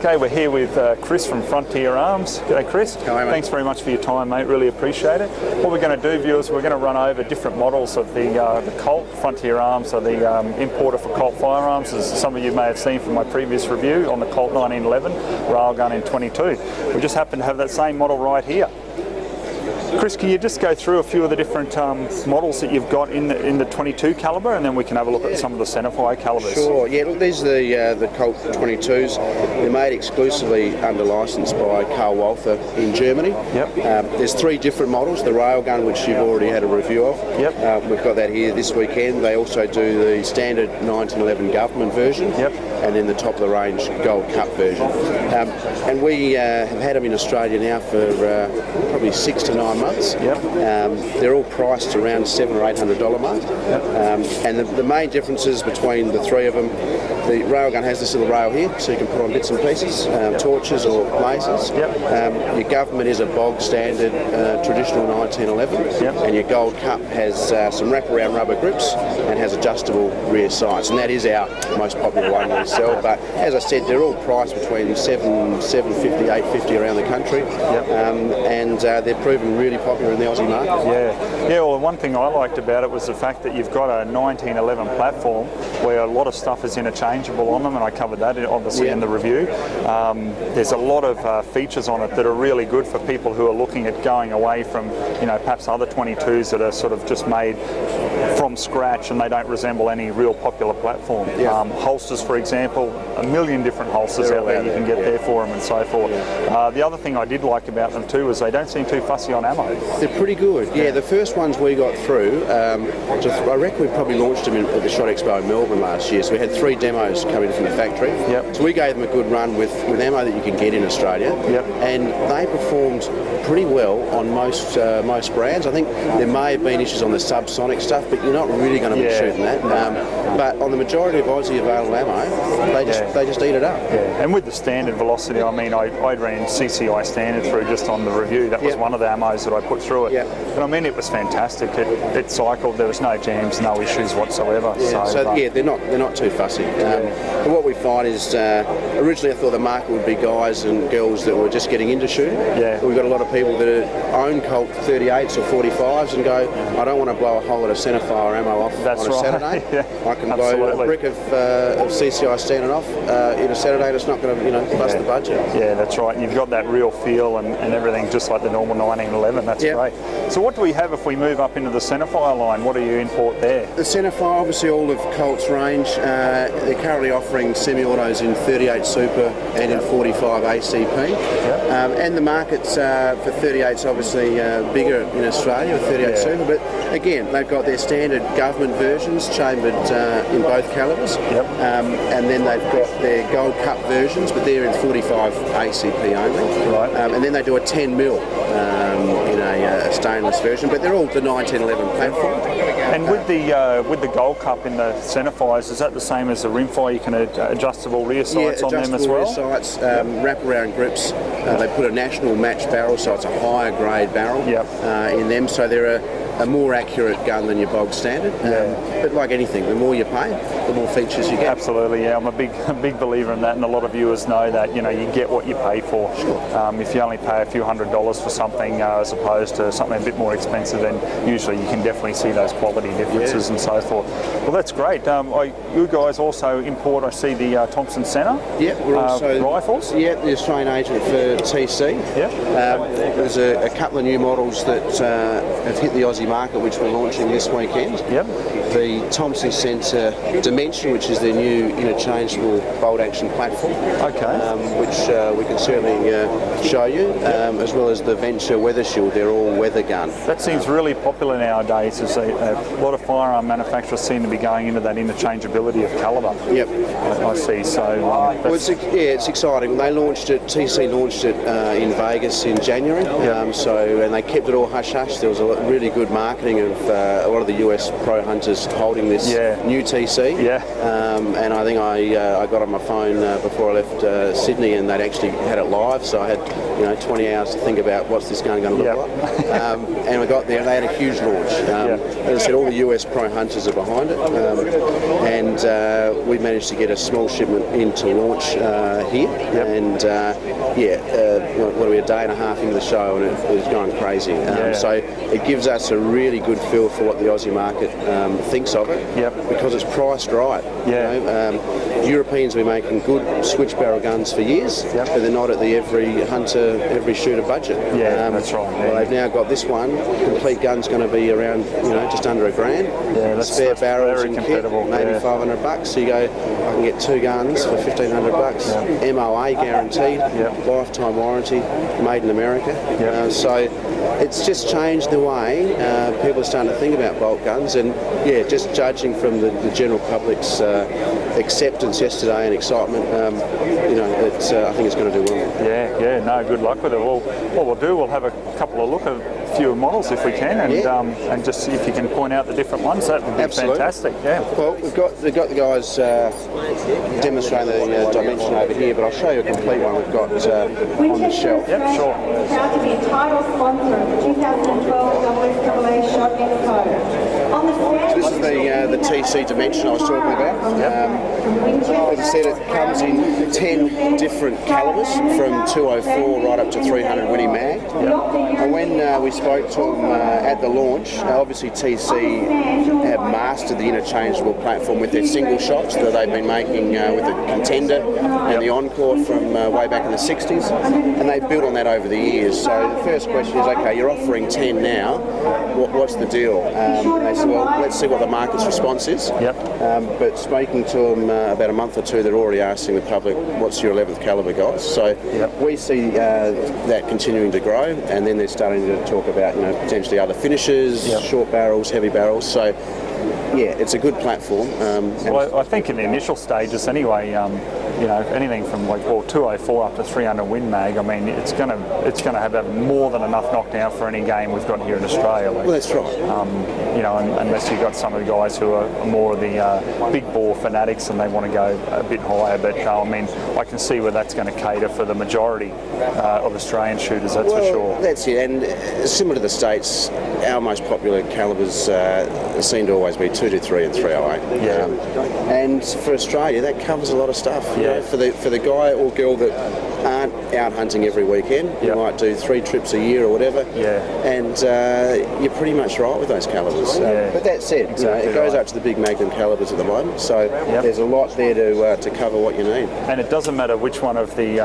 Okay, we're here with Chris from Frontier Arms. G'day, Chris. Hi, mate. Thanks very much for your time, mate. Really appreciate it. What we're going to do, viewers, we're going to run over different models of the Colt. Frontier Arms are the importer for Colt firearms, as some of you may have seen from my previous review on the Colt 1911 railgun in 22. We just happen to have that same model right here. Chris, can you just go through a few of the different models that you've got in the 22 calibre, and then we can have a look at some of the centerfire calibres? Sure. Yeah. Look, these are the Colt 22s. They're made exclusively under licence by Karl Walther in Germany. Yep. There's three different models. The railgun, which you've already had a review of. Yep. We've got that here this weekend. They also do the standard 1911 government version. Yep. And then the top of the range Gold Cup version. And we have had them in Australia now for probably 6 to 9 months. Yep. They're all priced around $700 or $800 mark. Yep. And the main differences between the three of them, the railgun has this little rail here, so you can put on bits and pieces, torches or lasers. Yep. Your government is a bog standard traditional 1911, yep. And your Gold Cup has some wraparound rubber grips and has adjustable rear sights, and that is our most popular one we sell. But as I said, they're all priced between $750, $850 around the country. Yep. And they're proven really popular in the Aussie market. Yeah. Well, one thing I liked about it was the fact that you've got a 1911 platform where a lot of stuff is interchangeable on them, and I covered that obviously in the review. There's a lot of features on it that are really good for people who are looking at going away from, perhaps other 22s that are sort of just made from scratch and they don't resemble any real popular platform. Holsters, for example, a million different holsters out there you can get there for them and so forth. The other thing I did like about them too is they don't seem too fussy on ammo. They're pretty good. Yeah, the first ones we got through, I reckon we probably launched them at the Shot Expo in Melbourne last year, so we had 3 demos coming from the factory. Yep. So we gave them a good run with ammo that you can get in Australia. Yep. And they performed pretty well on most brands. I think there may have been issues on the subsonic stuff, but you're not really going to be shooting that. But on the majority of Aussie available ammo, they just eat it up. Yeah. And with the standard velocity, I mean, I ran CCI standard through just on the review. That was one of the ammos that I put through it. And I mean, it was fantastic. It cycled. There was no jams, no issues whatsoever. They're not too fussy. But what we find is, originally I thought the market would be guys and girls that were just getting into shooting. Yeah. We've got a lot of people that own Colt 38s or 45s and go, I don't want to blow a whole lot of centerfire ammo off on a Saturday. I can blow a brick of CCI standard off in a Saturday, and it's not going to bust the budget. Yeah, that's right. And you've got that real feel and everything just like the normal 1911. That's great. So what do we have if we move up into the centerfire line? What do you import there? The centerfire, obviously all of Colt's range. They're currently offering semi-autos in 38 Super and in 45 ACP. And the markets for 38's obviously bigger in Australia with 38 Super, but again, they've got their standard government versions chambered in both calibres. And then they've got their Gold Cup versions, but they're in 45 ACP only. Right. And then they do a 10mm in a stainless version, but they're all the 1911 platform. And with the Gold Cup in the centerfires, is that the same as the rimfire? You can adjustable rear sights on them as well? Adjustable rear sights, wraparound grips. They put a national match barrel, so it's a higher grade barrel in them, so they're a more accurate gun than your bog standard. But like anything, the more you pay, the more features you get. Absolutely, I'm a big believer in that, and a lot of viewers know that you get what you pay for. If you only pay a few $100s for something as opposed to something a bit more expensive, then usually you can definitely see those quality differences and so forth. Well, that's great. You guys also import, I see, the Thompson Center. We're also rifles. The Australian agent for TC. There's a couple of new models that have hit the Aussie market, which we're launching this weekend. The Thompson Center Dimension, which is their new interchangeable bolt action platform. Which we can certainly show you, as well as the Venture Weather Shield. They're all weather gun. That seems really popular nowadays. As a lot of firearm manufacturers seem to be going into that interchangeability of calibre. I see. So it's exciting. They launched it. TC launched it in Vegas in January. And they kept it all hush hush. There was a really good marketing of a lot of the US pro hunters holding this new TC. Yeah. And I think I got on my phone before I left Sydney, and they'd actually had it live, so I had 20 hours to think about what's this gun going to look like. And we got there, and they had a huge launch. As I said, all the US pro hunters are behind it, and we managed to get a small shipment into launch here. And what are we, a day and a half into the show, and it was going crazy. So it gives us a really good feel for what the Aussie market thinks of it, because it's priced right. Europeans have been making good switch barrel guns for years, but they're not at the every hunter, every shooter budget. That's right. Well, they've now got this one. Complete gun's going to be around, just under $1,000. Spare barrels and kit, maybe $500. So you go, I can get 2 guns for $1,500. MOA guaranteed, lifetime warranty, made in America. So it's just changed the way people are starting to think about bolt guns, and just judging from the general public's acceptance yesterday and excitement, I think it's going to do well. No, good luck with it. Well, what we'll do, we'll have a couple of look at a few models if we can, and just see if you can point out the different ones. That would be fantastic. Well, we've got the guys demonstrating the dimension over here, but I'll show you a complete one we've got on the shelf. Sure. Proud to be a title sponsor of the 2012 SSAA Shot Expo. On the stand, This is the TC dimension I was talking about. As I said, it comes in 10 different calibers, from 204 right up to 300 Winnie Mag. And when we spoke to them at the launch, obviously TC have mastered the interchangeable platform with their single shots that they've been making with the Contender and the Encore from way back in the 60s, and they've built on that over the years. So the first question is, okay, you're offering 10 now, what's the deal? They said, well, let's see what the market's response is. But speaking to them about a month or two, they're already asking the public, what's your 11th caliber, guys? So we see that continuing to grow, and then they're starting to talk about potentially other finishes, short barrels, heavy barrels. So it's a good platform. Well, I think in the initial stages anyway, anything from 204 up to 300 Win Mag, I mean, it's going to have more than enough knockdown for any game we've got here in Australia. Well, that's right. Unless you've got some of the guys who are more of the big bore fanatics and they want to go a bit higher, but I mean, I can see where that's going to cater for the majority of Australian shooters, that's for sure. That's it, and similar to the States, our most popular calibers seem to always be 223 and 308. And for Australia, that covers a lot of stuff. For the guy or girl that aren't out hunting every weekend, you might do 3 trips a year or whatever, and you're pretty much right with those calibers. But that said, it goes up to the big Magnum calibers at the moment, so there's a lot there to cover what you need. And it doesn't matter which one of the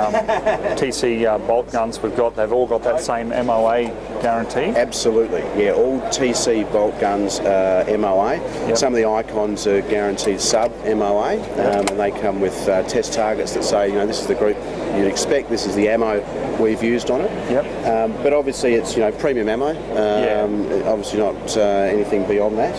TC bolt guns we've got, they've all got that same MOA guarantee? Absolutely, all TC bolt guns MOA. Some of the icons are guaranteed sub MOA, and they come with test targets that say, this is the group you'd expect, this is the ammo we've used on it. But obviously it's premium ammo, obviously not anything beyond that.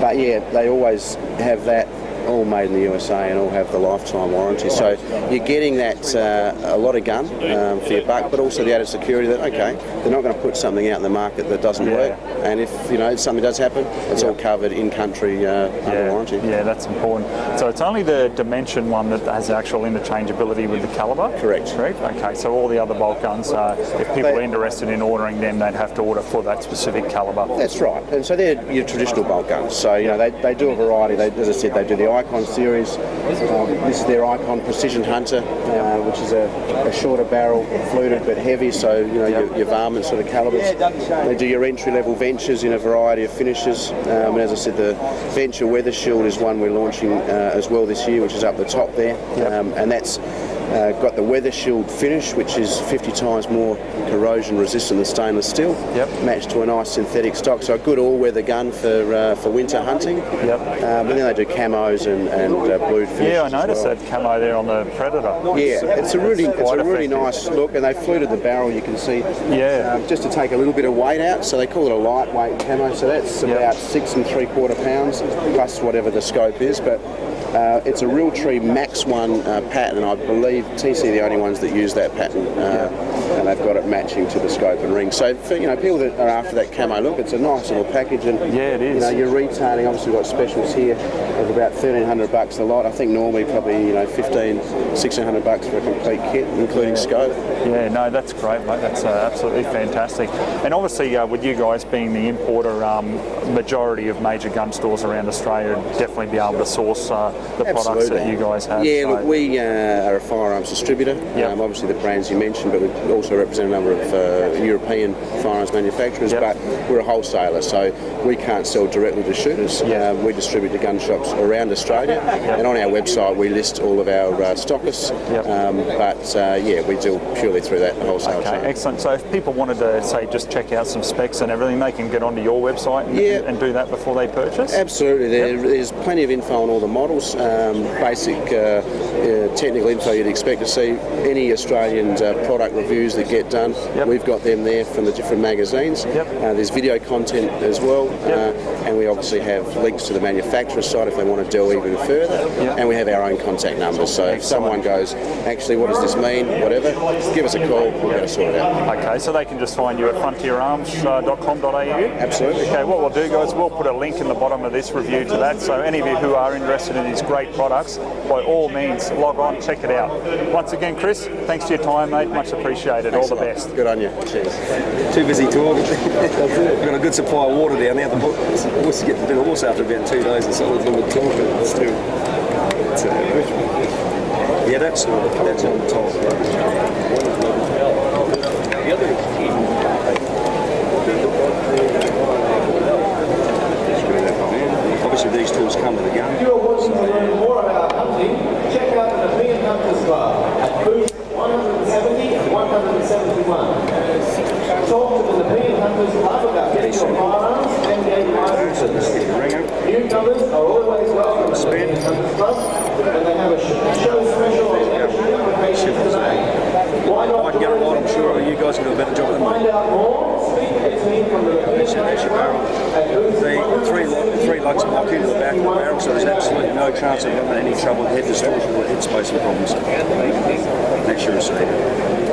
But they always have that all made in the USA and all have the lifetime warranty. So you're getting that a lot of gun for your buck, but also the added security that, okay, they're not going to put something out in the market that doesn't work. And if something does happen, it's all covered in country under warranty. That's important. So it's only the Dimension one that has actual interchangeability with the caliber? Correct. Okay, so all the other bolt guns, if people are interested in ordering them, they'd have to order for that specific caliber. That's right. And so they're your traditional bolt guns. So they do a variety. As I said, they do the Icon series. This is their Icon Precision Hunter, which is a shorter barrel, fluted but heavy, so your varmint sort of calibers. They do your entry-level Ventures in a variety of finishes, and as I said, the Venture Weather Shield is one we're launching as well this year, which is up the top there, and that's got the Weather Shield finish, which is 50 times more corrosion resistant than stainless steel, matched to a nice synthetic stock, so a good all-weather gun for winter hunting. But then they do camos and blued finishes. I noticed that camo there on the Predator. It's a really nice look, and they fluted the barrel, you can see, just to take a little bit of weight out, so they call it a lightweight camo, so that's about 6 3/4 pounds plus whatever the scope is, but it's a Realtree Max 1 pattern, and I believe TC are the only ones that use that pattern. And they've got it matching to the scope and ring. So for people that are after that camo look, it's a nice little package, and yeah, it is. You're retailing. Obviously, we've got specials here of about $1,300 a lot. I think normally probably $1,500-$1,600 for a complete kit, including scope. Yeah, no, that's great, mate. That's absolutely fantastic. And obviously, with you guys being the importer, majority of major gun stores around Australia would definitely be able to source the products that you guys have. Yeah, look, we are a firearms distributor. Yep. Obviously, the brands you mentioned, but we also represent a number of European firearms manufacturers. Yep. But we're a wholesaler, so we can't sell directly to shooters. Yep. We distribute to gun shops around Australia, and on our website we list all of our stockists. Yep. We deal purely through that wholesale. Okay, chain. excellent. So if people wanted to, say, just check out some specs and everything, they can get onto your website and do that before they purchase? Absolutely. There's plenty of info on all the models, basic technical info you'd expect to see. Any Australian product reviews that get done, we've got them there from the different magazines. There's video content as well, and we obviously have links to the manufacturer's site if they want to delve even further, and we have our own contact numbers. So if someone goes, actually, what does this mean, whatever, give us a call, we'll get it sorted out. Okay, so they can just find you at frontierarms.com.au? Absolutely. Okay, what we'll do, guys, we'll put a link in the bottom of this review to that, so any of you who are interested in these great products, by all means, log on, check it out. Once again, Chris, thanks for your time, mate. Much appreciated. Thanks all the best. Good on you. Cheers. Too busy talking. We've got a good supply of water down there. The horse get a bit hoarse after about 2 days or so. It's all talking. It's too. Yeah, that's on the top. Obviously, these tools come with a gun. If you're wanting to learn more about hunting, check out the European Hunters Club at booth 170 and 171. Talk to the European Hunters Club about getting your firearms and getting licenses. Newcomers are always welcome to the European Hunters Club, and they have a show special on every application today. Why not? I can get it right, I'm sure you guys can do a better job than me. Find out more. Speak to the team from the European Hunters Club at booth The three lugs lock into the back of the barrel, so there's absolutely no chance of any trouble with head distortion or head spacing problems. That's your receiver.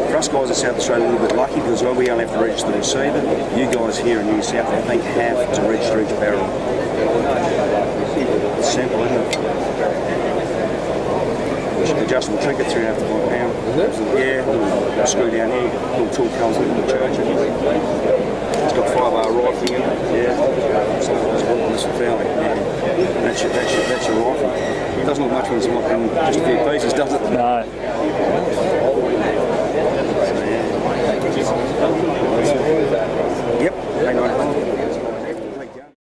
For us guys in South Australia, a little bit lucky because we only have to register the receiver. You guys here in New South, I think, have to register each barrel. It's simple, isn't it? Adjustable trigger, 3.5 to 1 pound. Yeah, little screw down here, little tool comes with the charger. It's got 5R rifling in it. Yeah. So it's fairly. Yeah. That's your rifle. It doesn't look much when it's in just a few pieces, does it? No.